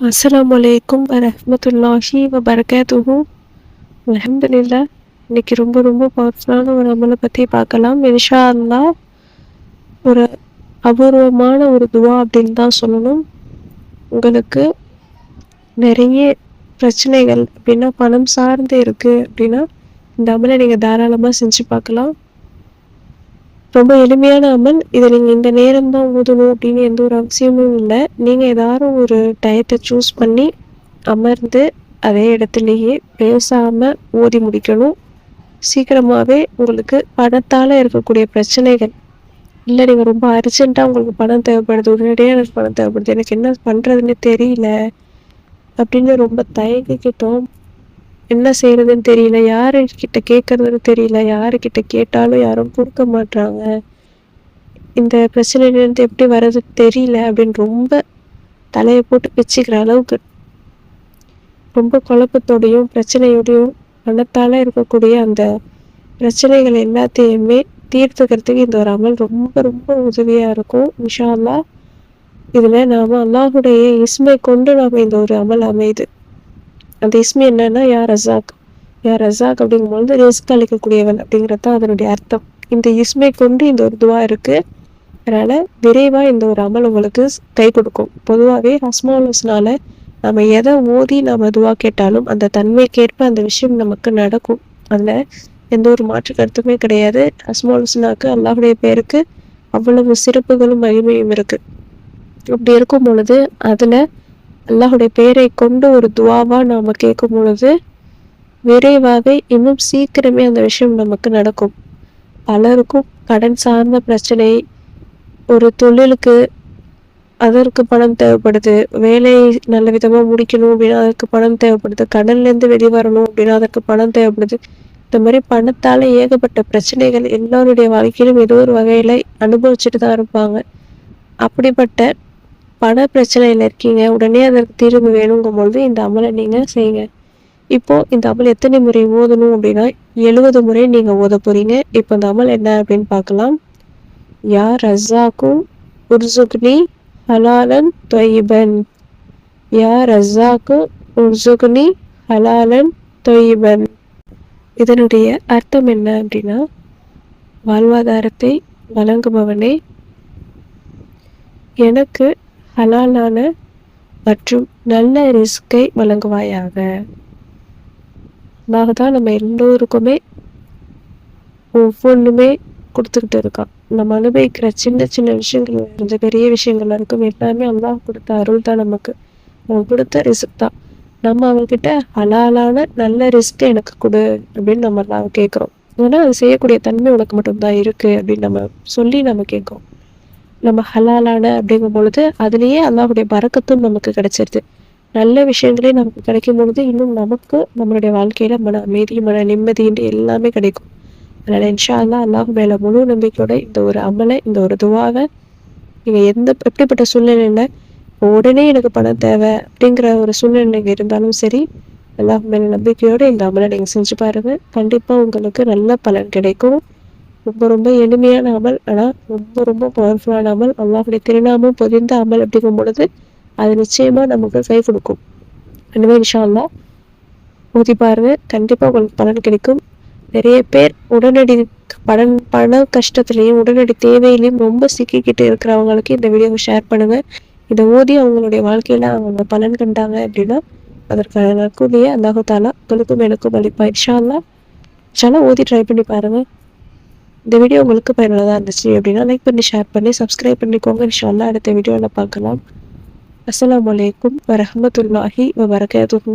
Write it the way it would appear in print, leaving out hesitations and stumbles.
அஸ்ஸலாமு அலைக்கும் வரஹ்மத்துல்லாஹி வபரகாத்துஹு. அல்ஹம்துலில்லாஹ். இன்னைக்கு ரொம்ப ரொம்ப பவர்ஃபுல்லான ஒரு அமலை பற்றி பார்க்கலாம். இன்ஷா அல்லாஹ் ஒரு அபூர்வமான ஒரு துவா அப்படின்னு தான் சொல்லணும். உங்களுக்கு நிறைய பிரச்சனைகள் அப்படின்னா பணம் சார்ந்து இருக்குது அப்படின்னா இந்த அமலை நீங்கள் தாராளமாக செஞ்சு பார்க்கலாம். ரொம்ப எளிமையான அமல். இதை நீங்கள் இந்த நேரம் தான் ஓதணும் அப்படின்னு எந்த ஒரு அவசியமும் இல்லை. நீங்கள் ஏதாவது ஒரு டயத்தை சூஸ் பண்ணி அமர்ந்து அதே இடத்துலையே பேசாமல் ஓதி முடிக்கணும். சீக்கிரமாகவே உங்களுக்கு பணத்தால் இருக்கக்கூடிய பிரச்சனைகள் இல்லை, நீங்கள் ரொம்ப அர்ஜென்ட்டாக உங்களுக்கு பணம் தேவைப்படுது, உடனடியாக எனக்கு பணம் தேவைப்படுது, எனக்கு என்ன பண்ணுறதுன்னு தெரியல அப்படின்னு ரொம்ப தயங்கிக்கிட்டோம், என்ன செய்கிறதுன்னு தெரியல, யாருக்கிட்ட கேட்குறதுன்னு தெரியல, யாருக்கிட்ட கேட்டாலும் யாரும் கொடுக்க மாட்றாங்க, இந்த பிரச்சனையிலேருந்து எப்படி வர்றதுன்னு தெரியல அப்படின்னு ரொம்ப தலையை போட்டு பிச்சுக்கிற அளவுக்கு ரொம்ப குழப்பத்தோடையும் பிரச்சனையோடையும் பணத்தால் இருக்கக்கூடிய அந்த பிரச்சனைகள் எல்லாத்தையுமே தீர்த்துக்கிறதுக்கு இந்த ஒரு அமல் ரொம்ப ரொம்ப உதவியாக இருக்கும். இன்ஷா அல்லாஹ் இதில் நாம் அல்லாஹுடைய இஸ்மை கொண்டு நாம் இந்த ஒரு அமல் அமையுது. அந்த இஸ்மி என்னன்னா யா ரஸாக். யா ரஸாக் அப்படிங்கும்போது ரிஸ்க் அளிக்கக்கூடியவன் அப்படிங்கிறது தான் அதனுடைய அர்த்தம். இந்த இஸ்மை கொண்டு இந்த ஒரு துவா இருக்குது. அதனால் விரைவாக இந்த ஒரு அமல் உங்களுக்கு கை கொடுக்கும். பொதுவாகவே அஸ்மாஉல் ஹுஸ்னால நம்ம எதை ஓதி நம்ம துவா கேட்டாலும் அந்த தன்மைக்கேற்ப அந்த விஷயம் நமக்கு நடக்கும். அதில் எந்த ஒரு மாற்று கருத்துமே கிடையாது. அஸ்மாஉல் ஹுஸ்னாக்கு அல்லாஹுடைய பேருக்கு அவ்வளவு சிறப்புகளும் மகிமையும் இருக்குது. அப்படி இருக்கும் பொழுது அதில் அல்லாஹுடைய பேரை கொண்டு ஒரு துவாவாக நாம் கேட்கும் பொழுது விரைவாகவே இன்னும் சீக்கிரமே அந்த விஷயம் நமக்கு நடக்கும். பலருக்கும் கடன் சார்ந்த பிரச்சனை, ஒரு தொழிலுக்கு அதற்கு பணம் தேவைப்படுது, வேலை நல்ல விதமாக முடிக்கணும் அப்படின்னா அதற்கு பணம் தேவைப்படுது, கடன்லேருந்து வெளிவரணும் அப்படின்னா அதற்கு பணம் தேவைப்படுது. இந்த மாதிரி பணத்தால் ஏகப்பட்ட பிரச்சனைகள் எல்லோருடைய வாழ்க்கையிலும் ஏதோ ஒரு வகையில் அனுபவிச்சுட்டு தான் இருப்பாங்க. அப்படிப்பட்ட பண பிரச்சனையில் இருக்கீங்க, உடனே அதற்கு தீர்வு வேணுங்கும்பொழுது இந்த அமலை நீங்கள் செய்யுங்க. இப்போது இந்த அமல் எத்தனை முறை ஓதணும் அப்படின்னா 70 முறை நீங்கள் ஓத போகிறீங்க. இப்போ இந்த அமல் என்ன அப்படின்னு பார்க்கலாம். யா ரஸாக்கு உர்சுக்னி ஹலாலன் தொய்யிபன். யா ரஸாக்கு உர்சுக்னி ஹலாலன் தொய்யிபன். இதனுடைய அர்த்தம் என்ன அப்படின்னா, வாழ்வாதாரத்தை வழங்குபவனே, எனக்கு ஹலாலான மற்றும் நல்ல ரிஸ்கை வழங்குவாயாக. தான் நம்ம எல்லோருக்குமே ஒவ்வொன்றுமே கொடுத்துக்கிட்டு இருக்கான். நம்ம அனுபவிக்கிற சின்ன சின்ன விஷயங்கள் இருந்து பெரிய விஷயங்கள் இருக்கும் எல்லாமே அல்லாஹ் கொடுத்த அருள் தான். நமக்கு அவன் கொடுத்த ரிஸ்க் தான். நம்ம அவன்கிட்ட ஹலாலான நல்ல ரிஸ்க் எனக்கு கொடு அப்படின்னு நம்ம எல்லாம் கேட்குறோம். ஏன்னா அது செய்யக்கூடிய தன்மை உனக்கு மட்டும்தான் இருக்குது அப்படின்னு நம்ம சொல்லி நம்ம கேட்குறோம். நம்ம ஹலாலான அப்படிங்கும் பொழுது அதுலேயே அல்லாஹுடைய பரக்கத்தும் நமக்கு கிடைச்சிருது. நல்ல விஷயங்களே நமக்கு கிடைக்கும் பொழுது இன்னும் நமக்கு நம்மளுடைய வாழ்க்கையில் மன அமைதி, மன நிம்மதின்ற எல்லாமே கிடைக்கும். அதனால் இன்ஷா அல்லாஹ் அல்லாஹ் மேலே முழு நம்பிக்கையோட இந்த ஒரு அமலை, இந்த ஒரு துவாவை நீங்கள் எப்படிப்பட்ட சூழ்நிலையில் உடனே எனக்கு பணம் தேவை அப்படிங்கிற ஒரு சூழ்நிலை இருந்தாலும் சரி, அல்லாஹ் மேலே நம்பிக்கையோடு இந்த அமலை நீங்கள் செஞ்சு பாருங்கள். கண்டிப்பாக உங்களுக்கு நல்ல பலன் கிடைக்கும். ரொம்ப ரொம்ப எளிமையான அமல், ஆனால் ரொம்ப ரொம்ப பவர்ஃபுல்லான அமல். அல்லாஹுடைய திருநாமம் பொதிந்த அமல் அப்படிங்கும் பொழுது அது நிச்சயமாக நமக்கு கை கொடுக்கும். எனவே இன்ஷா அல்லாஹ் ஓதி பாருங்க, கண்டிப்பாக உங்களுக்கு பலன் கிடைக்கும். நிறைய பேர் உடனடி பண கஷ்டத்துலேயும் உடனடி தேவையிலையும் ரொம்ப சிக்கிக்கிட்டு இருக்கிறவங்களுக்கு இந்த வீடியோவை ஷேர் பண்ணுங்கள். இதை ஓதி அவங்களுடைய வாழ்க்கையில் அவங்க பலன் கண்டாங்க அப்படின்னா அதற்கான நற்கூலியை அல்லாஹ் தஆலா உங்களுக்கும் எனக்கும் அளிப்பா. இன்ஷா அல்லாஹ் ஓதி ட்ரை பண்ணி பாருங்கள். இந்த வீடியோ உங்களுக்கு பயனுள்ளதாக இருந்துச்சு அப்படின்னா லைக் பண்ணி, ஷேர் பண்ணி, சப்ஸ்கிரைப் பண்ணிக்கோங்க. இன்ஷா அல்லாஹ் அடுத்த வீடியோவில் பார்க்கலாம். அஸ்ஸலாமு அலைக்கும் வரஹ்மத்துல்லாஹி வபரகாத்துஹு.